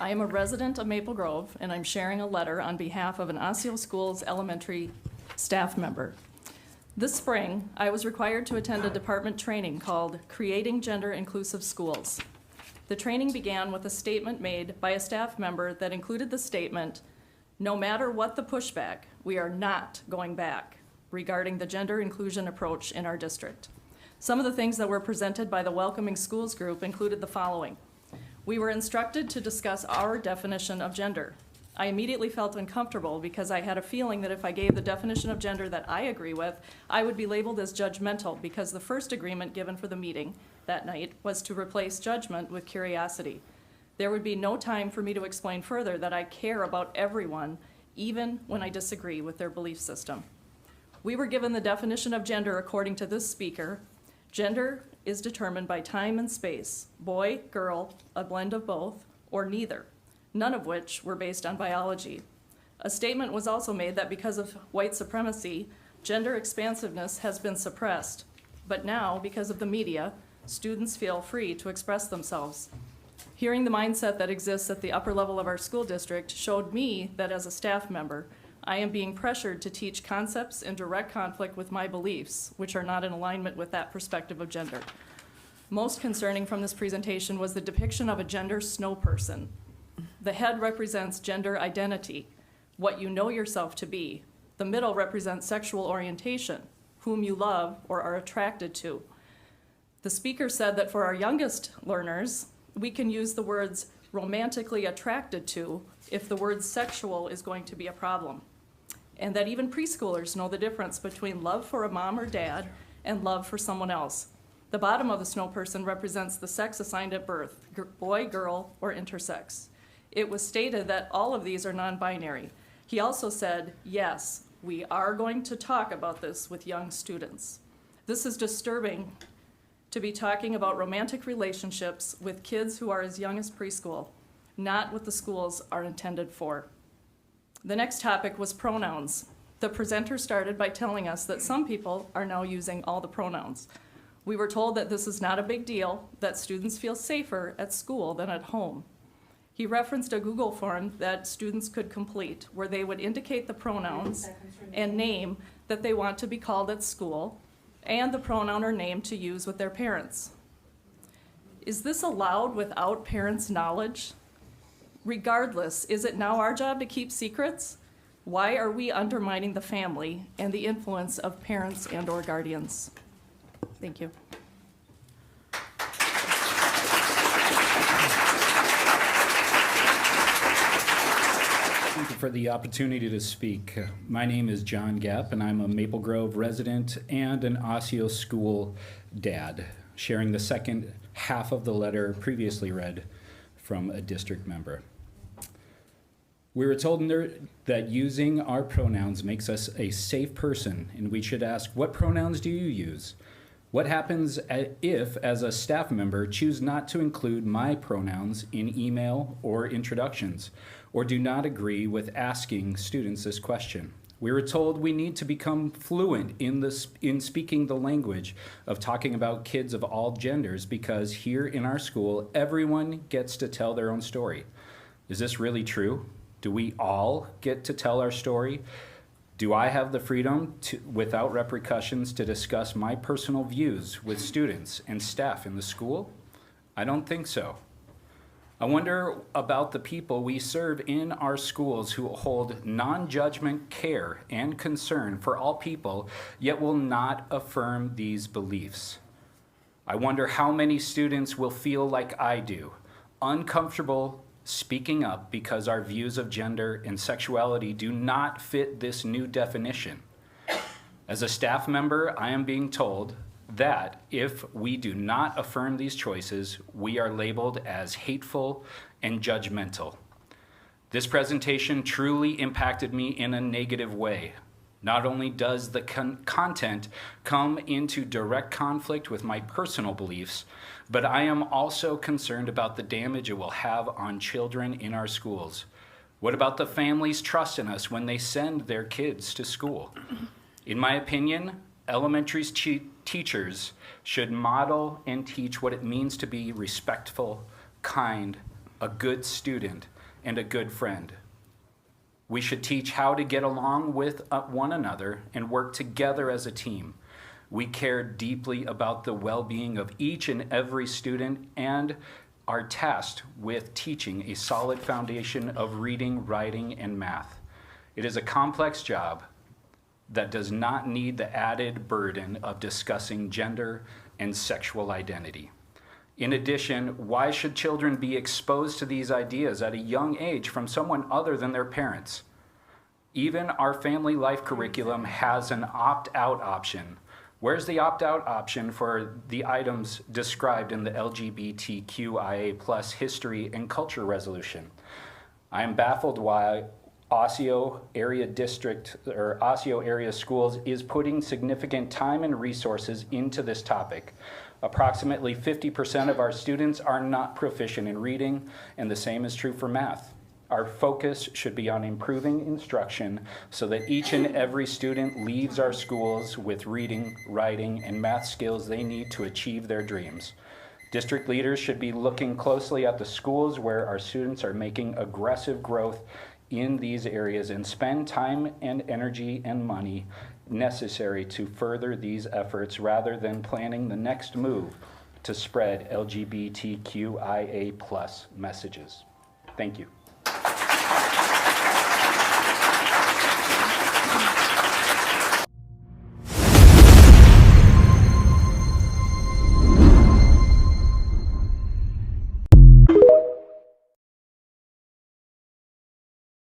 I am a resident of Maple Grove, and I'm sharing a letter on behalf of an Osseo Schools elementary staff member. This spring, I was required to attend a department training called Creating Gender Inclusive Schools. The training began with a statement made by a staff member that included the statement, "No matter what the pushback, we are not going back," regarding the gender inclusion approach in our district. Some of the things that were presented by the Welcoming Schools group included the following. We were instructed to discuss our definition of gender. I immediately felt uncomfortable because I had a feeling that if I gave the definition of gender that I agree with, I would be labeled as judgmental because the first agreement given for the meeting that night was to replace judgment with curiosity. There would be no time for me to explain further that I care about everyone, even when I disagree with their belief system. We were given the definition of gender according to this speaker. Gender is determined by time and space, boy, girl, a blend of both, or neither, none of which were based on biology. A statement was also made that because of white supremacy, gender expansiveness has been suppressed. But now, because of the media, students feel free to express themselves. Hearing the mindset that exists at the upper level of our school district showed me that as a staff member, I am being pressured to teach concepts in direct conflict with my beliefs, which are not in alignment with that perspective of gender. Most concerning from this presentation was the depiction of a gender snow person. The head represents gender identity, what you know yourself to be. The middle represents sexual orientation, whom you love or are attracted to. The speaker said that for our youngest learners, we can use the words romantically attracted to if the word sexual is going to be a problem. And that even preschoolers know the difference between love for a mom or dad and love for someone else. The bottom of the snow person represents the sex assigned at birth, boy, girl, or intersex. It was stated that all of these are non-binary. He also said, yes, we are going to talk about this with young students. This is disturbing to be talking about romantic relationships with kids who are as young as preschool, not what the schools are intended for. The next topic was pronouns. The presenter started by telling us that some people are now using all the pronouns. We were told that this is not a big deal, that students feel safer at school than at home. He referenced a Google form that students could complete where they would indicate the pronouns and name that they want to be called at school and the pronoun or name to use with their parents. Is this allowed without parents' knowledge? Regardless, is it now our job to keep secrets? Why are we undermining the family and the influence of parents and/or guardians? Thank you. Thank you for the opportunity to speak. My name is John Gapp, and I'm a Maple Grove resident and an Osseo school dad, sharing the second half of the letter previously read from a district member. We were told that using our pronouns makes us a safe person, and we should ask, what pronouns do you use? What happens if, as a staff member, choose not to include my pronouns in email or introductions, or do not agree with asking students this question? We were told we need to become fluent in speaking the language of talking about kids of all genders because here in our school, everyone gets to tell their own story. Is this really true? Do we all get to tell our story? Do I have the freedom without repercussions to discuss my personal views with students and staff in the school? I don't think so. I wonder about the people we serve in our schools who hold non-judgment care and concern for all people, yet will not affirm these beliefs. I wonder how many students will feel like I do, uncomfortable speaking up because our views of gender and sexuality do not fit this new definition. As a staff member, I am being told that if we do not affirm these choices, we are labeled as hateful and judgmental. This presentation truly impacted me in a negative way. Not only does the content come into direct conflict with my personal beliefs, but I am also concerned about the damage it will have on children in our schools. What about the families' trust in us when they send their kids to school? In my opinion, elementary teachers should model and teach what it means to be respectful, kind, a good student, and a good friend. We should teach how to get along with one another and work together as a team. We care deeply about the well-being of each and every student and are tasked with teaching a solid foundation of reading, writing, and math. It is a complex job that does not need the added burden of discussing gender and sexual identity. In addition, why should children be exposed to these ideas at a young age from someone other than their parents? Even our family life curriculum has an opt-out option. Where's the opt-out option for the items described in the LGBTQIA+ history and culture resolution? I am baffled why Osseo Area District or Osseo Area Schools is putting significant time and resources into this topic. Approximately 50% of our students are not proficient in reading, and the same is true for math. Our focus should be on improving instruction so that each and every student leaves our schools with reading, writing, and math skills they need to achieve their dreams. District leaders should be looking closely at the schools where our students are making aggressive growth in these areas and spend time and energy and money necessary to further these efforts rather than planning the next move to spread LGBTQIA+ messages. Thank you.